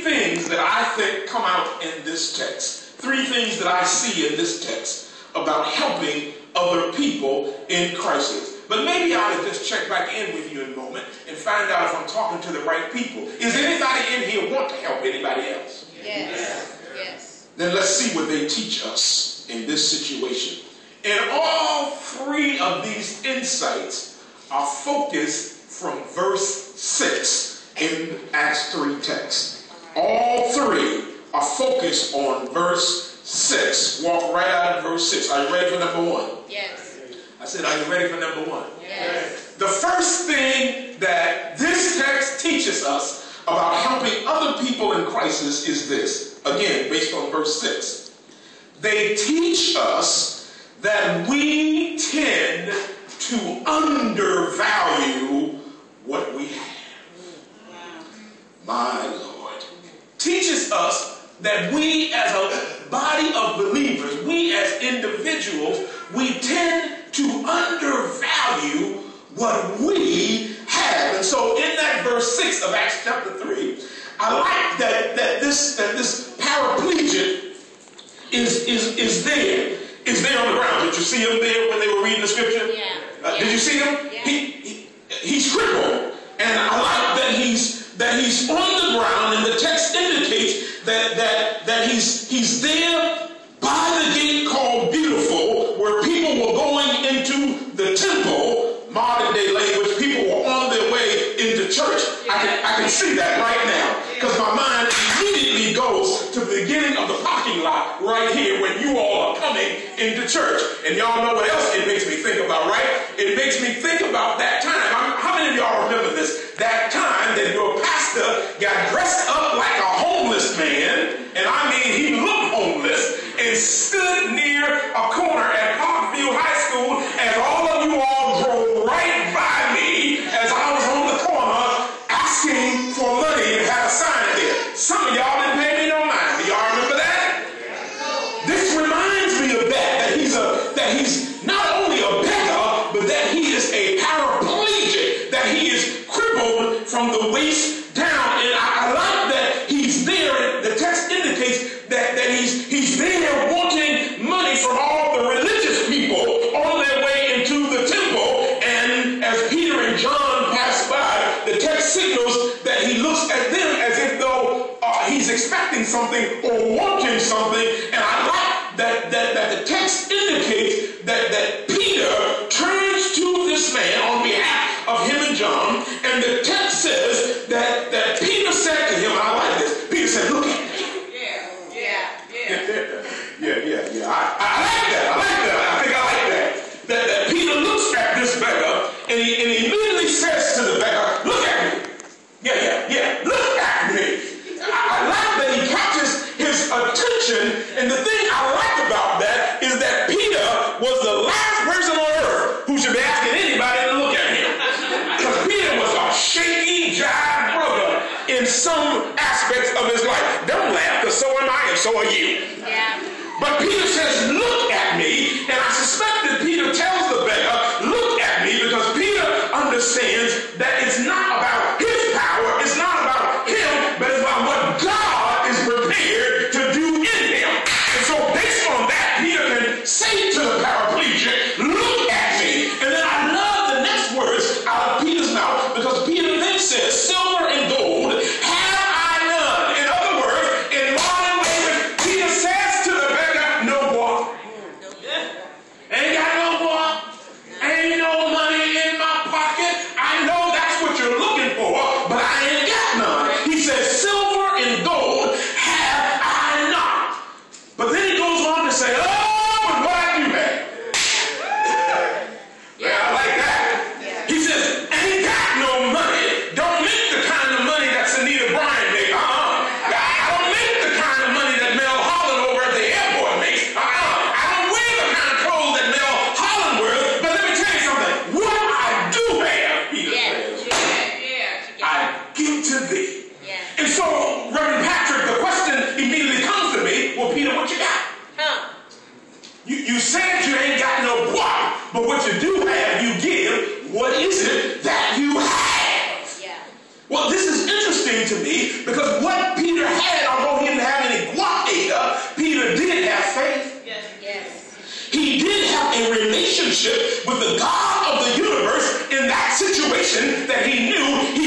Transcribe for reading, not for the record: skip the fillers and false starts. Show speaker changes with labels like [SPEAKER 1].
[SPEAKER 1] things that I think come out in this text. Three things that I see in this text about helping other people in crisis. But maybe I ought to just check back in with you in a moment and find out if I'm talking to the right people. Is anybody in here want to help anybody else?
[SPEAKER 2] Yes. Yes.
[SPEAKER 1] Then let's see what they teach us in this situation. And all three of these insights are focused from verse 6 in Acts 3 text. All three are focused on verse 6. Walk right out of verse 6. Are you ready for number 1?
[SPEAKER 2] Yes.
[SPEAKER 1] I said, are you ready for number 1?
[SPEAKER 2] Yes.
[SPEAKER 1] The first thing that this text teaches us about helping other people in crisis is this. Again, based on verse 6. They teach us that we tend to undervalue what we have. My Lord. Teaches us that we as a body of believers, we as individuals, we tend to undervalue what we have. And so in that verse 6 of Acts chapter 3, I like that this paraplegic is there on the ground. Did you see him there when they were reading the scripture?
[SPEAKER 2] Yeah.
[SPEAKER 1] Did you see him?
[SPEAKER 2] Yeah.
[SPEAKER 1] He's crippled, and I like that he's on the ground, and the text indicates that he's there by the gate called Beautiful, where people were going into the temple. Modern day language, people were on their way into church. I can see that right now, because my mind immediately goes to the beginning of the parking lot right here when you all are coming into church. And y'all know what else it makes me think about, right? It makes me think about that time. How many of y'all remember this? That time that your pastor got dressed up like a homeless man, and I mean he looked homeless, and stood near a corner at Parkview High School as all of you all drove right by me as I was on the corner asking for money and had a sign there. Some of y'all didn't pay me no mind. Do y'all remember that? This reminds me of that he's not only a beggar, but that he is a paraplegic, that he is crippled from the waist down. And I like that he's there. The text indicates that he's there wanting money from all the religious people on their way into the temple. And as Peter and John pass by, the text signals that he looks at them as if though he's expecting something or wanting something. And I like that the text indicates that Peter turns to this man on behalf of him and John. And the text says that Peter said to him, I like this, Peter said, look at me. Yeah. I like that. I think I like that. That Peter looks at this beggar and he immediately says to the beggar, look at me. Yeah. Look at me. I like that he catches his attention. And the thing I like about that is that Peter was the last person on earth who should be asking anybody to look at him. Because Peter was a shaky, jive brother in some aspects of his life. Don't laugh, because so am I and so are you.
[SPEAKER 2] Yeah.
[SPEAKER 1] But Peter says, look at me. And I suspect that Peter tells the beggar, look at me, because Peter understands that it's not about his power, it's not about him, but it's about what God is prepared to do in him. And so based on that, Peter can say to the paraplegic, look at me. And then I love the next words out of Peter's mouth, because Peter then says, silver and gold have I none. In other words, in modern language, Peter says to the beggar, no boy. Ain't got no boy. Ain't no money in my pocket. I know that's what you're looking for, but I ain't got none. He says, silver and gold have I not. But then he goes on to say, oh, but what I do have. Yeah, I like that. He says, ain't got no money. Don't make the kind of money that Sunita Bryan makes. I don't make the kind of money that Mel Holland over at the airport makes. I don't wear the kind of clothes that Mel Holland wears. But let me tell you something. What I do have, Peter says, I give to thee.
[SPEAKER 2] Yeah.
[SPEAKER 1] And so, Reverend Patrick, the question immediately comes to me, well, Peter, what you got? You said you ain't got no what, but what you do have, you give. What is it that you have?
[SPEAKER 2] Yeah.
[SPEAKER 1] Well, this is interesting to me, because what Peter had, although he didn't have any guac, Peter did have faith.
[SPEAKER 2] Yes. Yes.
[SPEAKER 1] He did have a relationship with the God of the universe in that situation that he knew he